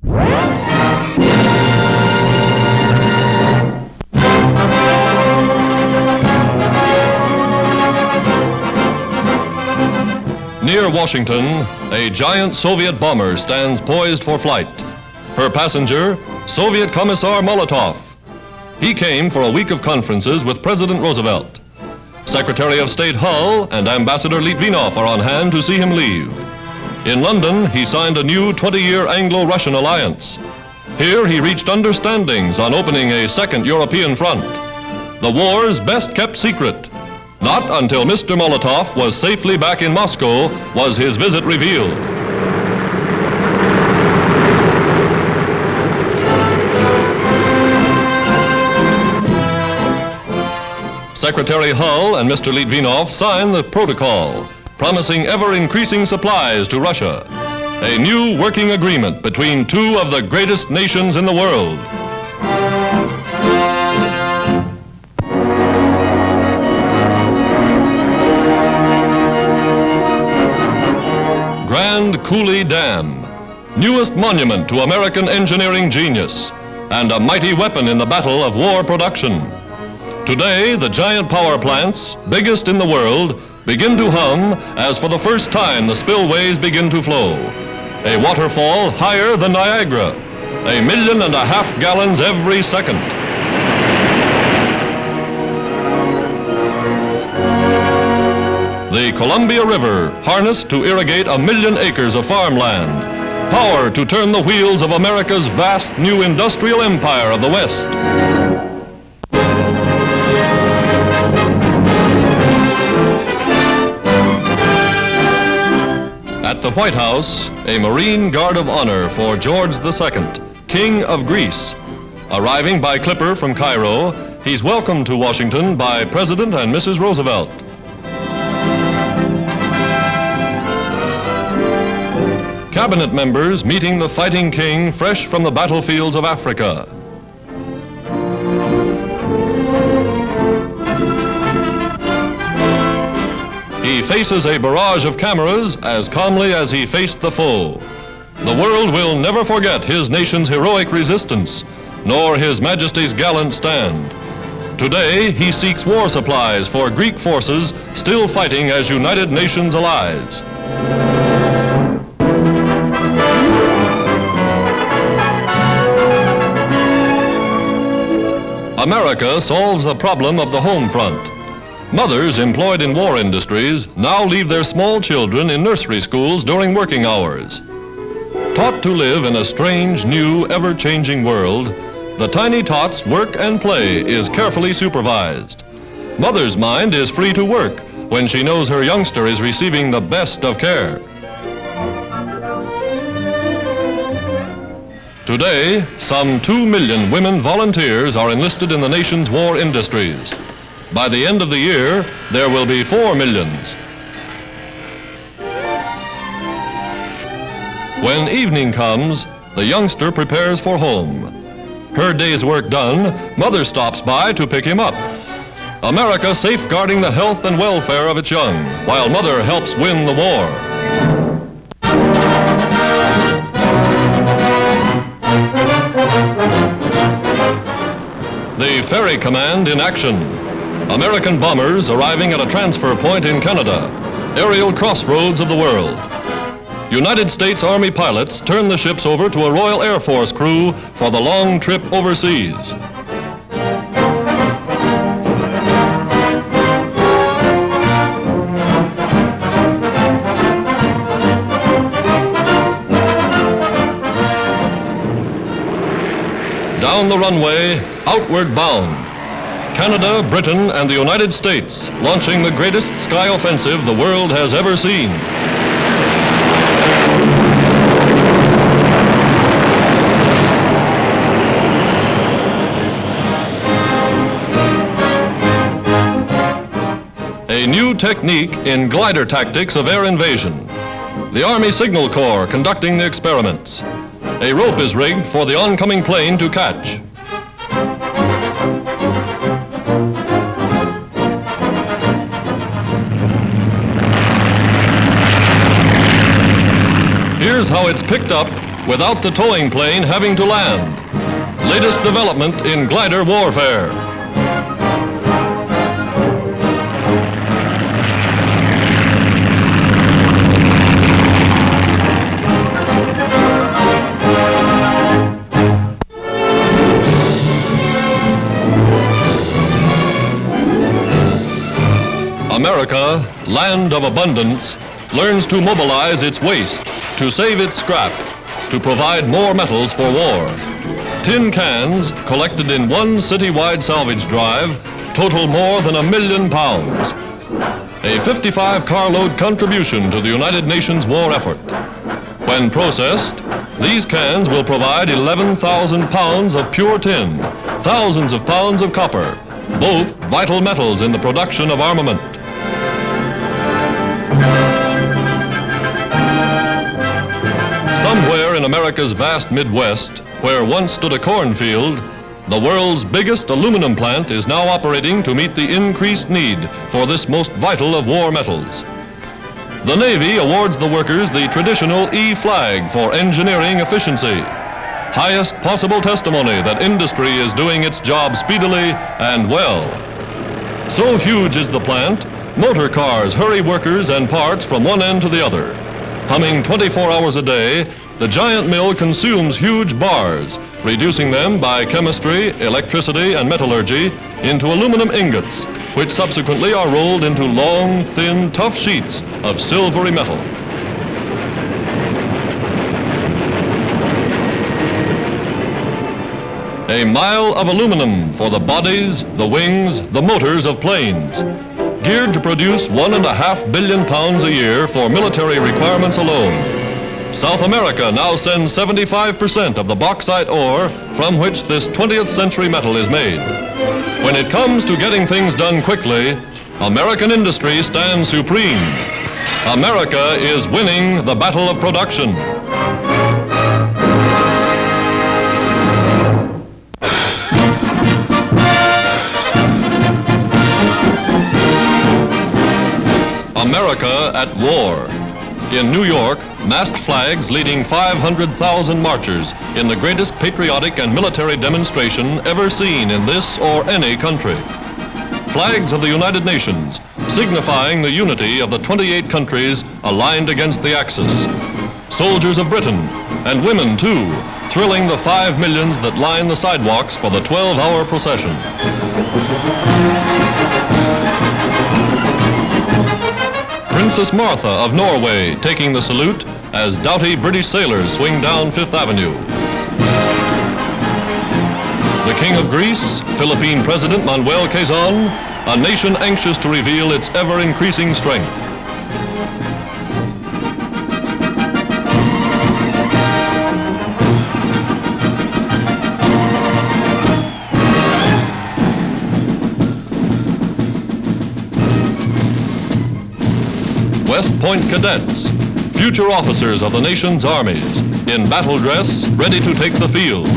Near Washington, a giant Soviet bomber stands poised for flight. Her passenger, Soviet Commissar Molotov. He came for a week of conferences with President Roosevelt. Secretary of State Hull and Ambassador Litvinov are on hand to see him leave. In London, he signed a new 20-year Anglo-Russian alliance. Here, he reached understandings on opening a second European front. The war's best-kept secret. Not until Mr. Molotov was safely back in Moscow was his visit revealed. Secretary Hull and Mr. Litvinov signed the protocol, promising ever-increasing supplies to Russia. A new working agreement between two of the greatest nations in the world. Grand Coulee Dam, newest monument to American engineering genius, and a mighty weapon in the battle of war production. Today, the giant power plants, biggest in the world, begin to hum as for the first time the spillways begin to flow. A waterfall higher than Niagara, 1.5 million gallons every second. The Columbia River, harnessed to irrigate 1 million acres of farmland. Power to turn the wheels of America's vast new industrial empire of the West. At the White House, a Marine Guard of Honor for George II, King of Greece. Arriving by clipper from Cairo, he's welcomed to Washington by President and Mrs. Roosevelt. Cabinet members meeting the fighting king fresh from the battlefields of Africa. He faces a barrage of cameras as calmly as he faced the foe. The world will never forget his nation's heroic resistance, nor His Majesty's gallant stand. Today, he seeks war supplies for Greek forces still fighting as United Nations allies. America solves the problem of the home front. Mothers employed in war industries now leave their small children in nursery schools during working hours. Taught to live in a strange, new, ever-changing world, the tiny tot's work and play is carefully supervised. Mother's mind is free to work when she knows her youngster is receiving the best of care. Today, some 2 million women volunteers are enlisted in the nation's war industries. By the end of the year, there will be 4 million. When evening comes, the youngster prepares for home. Her day's work done, mother stops by to pick him up. America safeguarding the health and welfare of its young, while mother helps win the war. The Ferry Command in action. American bombers arriving at a transfer point in Canada, aerial crossroads of the world. United States Army pilots turn the ships over to a Royal Air Force crew for the long trip overseas. Down the runway, outward bound. Canada, Britain, and the United States launching the greatest sky offensive the world has ever seen. A new technique in glider tactics of air invasion. The Army Signal Corps conducting the experiments. A rope is rigged for the oncoming plane to catch. Here's how it's picked up without the towing plane having to land. Latest development in glider warfare. America, land of abundance, learns to mobilize its waste, to save its scrap, to provide more metals for war. Tin cans, collected in one citywide salvage drive, total more than 1 million pounds. A 55 carload contribution to the United Nations war effort. When processed, these cans will provide 11,000 pounds of pure tin, thousands of pounds of copper, both vital metals in the production of armament. Somewhere in America's vast Midwest, where once stood a cornfield, the world's biggest aluminum plant is now operating to meet the increased need for this most vital of war metals. The Navy awards the workers the traditional E flag for engineering efficiency, highest possible testimony that industry is doing its job speedily and well. So huge is the plant, motor cars hurry workers and parts from one end to the other. Humming 24 hours a day, the giant mill consumes huge bars, reducing them by chemistry, electricity, and metallurgy into aluminum ingots, which subsequently are rolled into long, thin, tough sheets of silvery metal. A mile of aluminum for the bodies, the wings, the motors of planes, geared to produce 1.5 billion pounds a year for military requirements alone. South America now sends 75% of the bauxite ore from which this 20th century metal is made. When it comes to getting things done quickly, American industry stands supreme. America is winning the battle of production. America at war. In New York, masked flags leading 500,000 marchers in the greatest patriotic and military demonstration ever seen in this or any country. Flags of the United Nations, signifying the unity of the 28 countries aligned against the Axis. Soldiers of Britain, and women too, thrilling the 5 millions that line the sidewalks for the 12-hour procession. Princess Martha of Norway taking the salute as doughty British sailors swing down Fifth Avenue. The King of Greece, Philippine President Manuel Quezon, a nation anxious to reveal its ever-increasing strength. West Point cadets, future officers of the nation's armies, in battle dress, ready to take the field.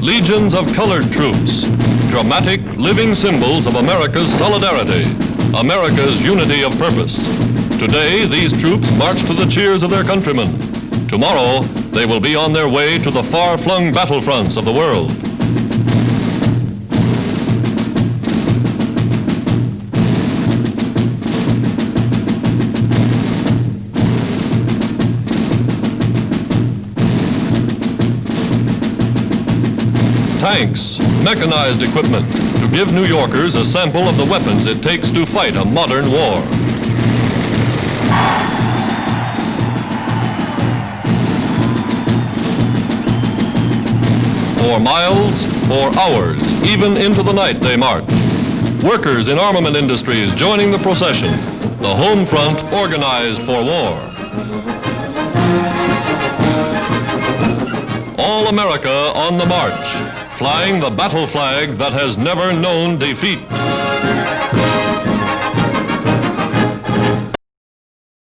Legions of colored troops, dramatic, living symbols of America's solidarity, America's unity of purpose. Today, these troops march to the cheers of their countrymen. Tomorrow, they will be on their way to the far-flung battlefronts of the world. Tanks, mechanized equipment, to give New Yorkers a sample of the weapons it takes to fight a modern war. For miles, for hours, even into the night they march. Workers in armament industries joining the procession, the home front organized for war. All America on the march, flying the battle flag that has never known defeat.